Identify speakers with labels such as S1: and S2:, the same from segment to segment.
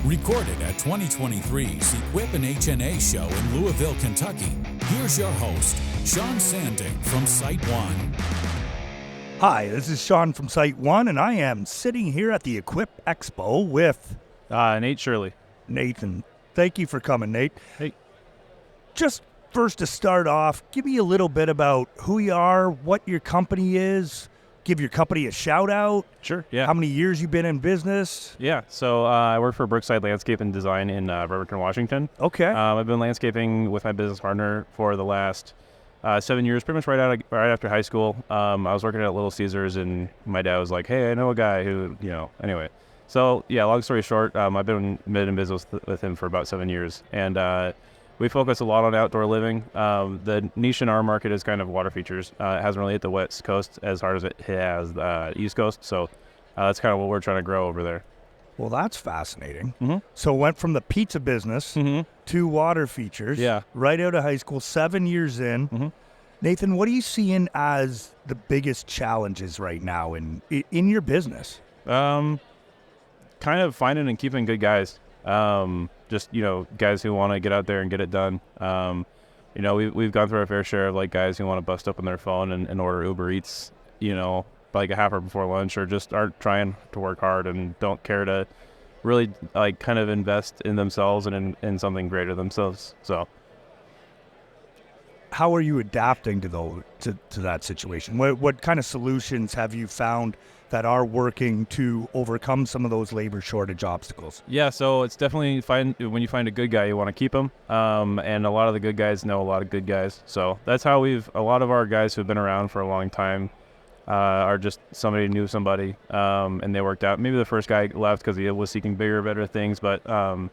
S1: Recorded at 2023's Equip and HNA show in Louisville, Kentucky, here's your host, Shawn Sandink from SiteOne.
S2: Hi, this is Shawn from SiteOne, and I am sitting here at the Equip Expo with
S3: Nate Shirley.
S2: Nathan. Thank you for coming, Nate.
S3: Hey.
S2: Just first to start off, give me a little bit about who you are, what your company is. Give your company a shout out.
S3: Sure, yeah.
S2: How many years you've been in business?
S3: Yeah, so I work for Brookside Landscape and Design in Bremerton, Washington.
S2: Okay.
S3: I've been landscaping with my business partner for the last 7 years, pretty much right after high school. I was working at Little Caesars, and my dad was like, hey, I know a guy who, anyway. So, yeah, long story short, I've been in business with him for about 7 years, and we focus a lot on outdoor living. The niche in our market is kind of water features. It hasn't really hit the West Coast as hard as it has the East Coast, so that's kind of what we're trying to grow over there.
S2: Well, that's fascinating.
S3: Mm-hmm.
S2: So went from the pizza business to water features.
S3: Yeah.
S2: Right out of high school, 7 years in.
S3: Mm-hmm.
S2: Nathan, what are you seeing as the biggest challenges right now in your business?
S3: Kind of finding and keeping good guys. Just, guys who want to get out there and get it done. We've gone through our fair share of guys who want to bust open their phone and order Uber Eats, like a half hour before lunch, or just aren't trying to work hard and don't care to really kind of invest in themselves and in something greater themselves. So
S2: how are you adapting to that situation? What kind of solutions have you found that are working to overcome some of those labor shortage obstacles?
S3: Yeah, so it's definitely when you find a good guy, you want to keep him. And a lot of the good guys know a lot of good guys. So that's how a lot of our guys who've been around for a long time are just somebody knew somebody, and they worked out. Maybe the first guy left because he was seeking bigger, better things. But a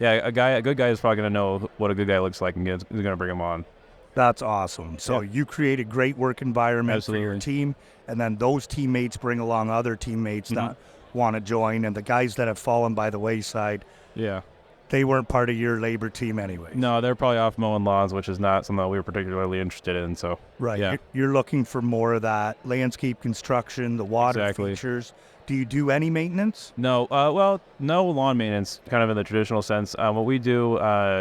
S3: good guy is probably going to know what a good guy looks like and is going to bring him on.
S2: That's awesome. So you create a great work environment
S3: Absolutely.
S2: for your team, and then those teammates bring along other teammates that want to join, and the guys that have fallen by the wayside, they weren't part of your labor team anyway.
S3: No, they're probably off mowing lawns, which is not something that we were particularly interested in. So
S2: right,
S3: yeah.
S2: You're looking for more of that landscape construction, the water features. Do you do any maintenance?
S3: No, no lawn maintenance, kind of in the traditional sense. What we do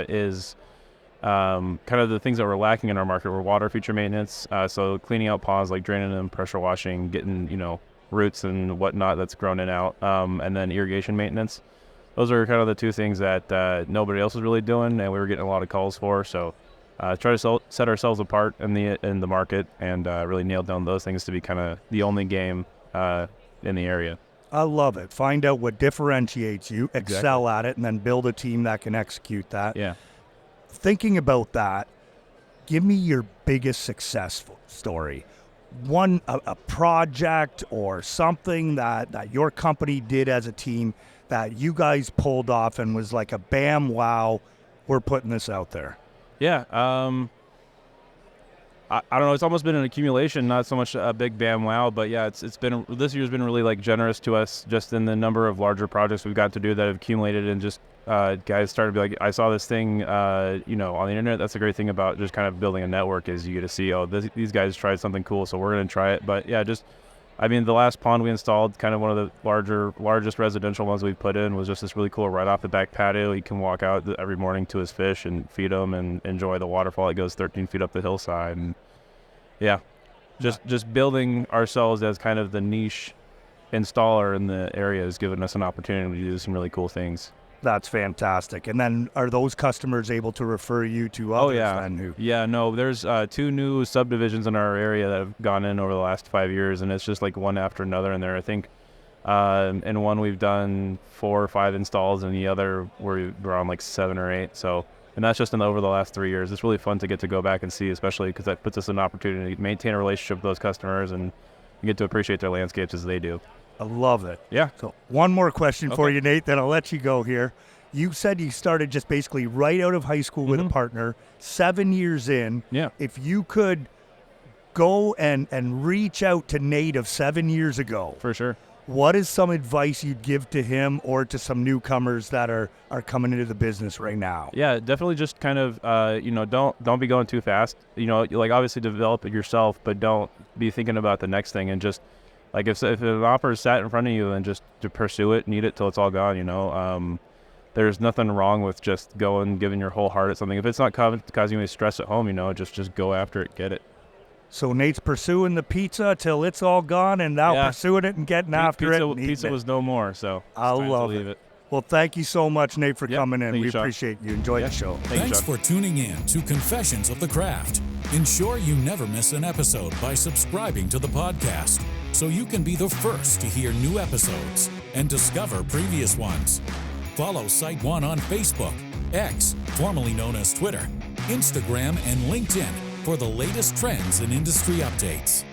S3: is kind of the things that we're lacking in our market were water feature maintenance. So cleaning out ponds, like draining them, pressure washing, getting, roots and whatnot that's grown in out, and then irrigation maintenance. Those are kind of the two things that nobody else was really doing, and we were getting a lot of calls for. So try to set ourselves apart in the market and really nail down those things to be kind of the only game in the area.
S2: I love it. Find out what differentiates you, excel at it, and then build a team that can execute that.
S3: Yeah.
S2: Thinking about that, give me your biggest success story. A project or something that your company did as a team that you guys pulled off and was like a bam, wow, we're putting this out there.
S3: Yeah. I don't know. It's almost been an accumulation, not so much a big bam wow, but yeah, this year's been really generous to us just in the number of larger projects we've got to do that have accumulated, and just guys started to be like, I saw this thing, on the internet. That's the great thing about just kind of building a network is you get to see, these guys tried something cool, so we're going to try it. But yeah, the last pond we installed, kind of one of the largest residential ones we've put in, was just this really cool right off the back patio. You can walk out every morning to his fish and feed them and enjoy the waterfall. It goes 13 feet up the hillside. And yeah, just building ourselves as kind of the niche installer in the area has given us an opportunity to do some really cool things.
S2: That's fantastic. And then are those customers able to refer you to others?
S3: Yeah, no, there's 2 new subdivisions in our area that have gone in over the last 5 years, and it's just like one after another in there. I think in one we've done 4 or 5 installs, and the other we're on 7 or 8. So, and that's just over the last 3 years. It's really fun to get to go back and see, especially because that puts us in an opportunity to maintain a relationship with those customers and get to appreciate their landscapes as they do.
S2: I love it.
S3: Yeah.
S2: So one more question for you, Nate, then I'll let you go here. You said you started just basically right out of high school with a partner, 7 years in.
S3: Yeah.
S2: If you could go and reach out to Nate of 7 years ago.
S3: For sure.
S2: What is some advice you'd give to him or to some newcomers that are coming into the business right now?
S3: Yeah, definitely just kind of, don't be going too fast. Obviously develop it yourself, but don't be thinking about the next thing, and just if an offer is sat in front of you, then just to pursue it, need it till it's all gone, there's nothing wrong with just giving your whole heart at something. If it's not causing you any stress at home, just go after it, get it.
S2: So Nate's pursuing the pizza till it's all gone, and now pursuing it and getting after it.
S3: Pizza was no more, so
S2: I love it. Well, thank you so much, Nate, for coming in. We appreciate you. Enjoy the show.
S1: Thanks for tuning in to Confessions of the Craft. Ensure you never miss an episode by subscribing to the podcast so you can be the first to hear new episodes and discover previous ones. Follow SiteOne on Facebook, X, formerly known as Twitter, Instagram, and LinkedIn for the latest trends and industry updates.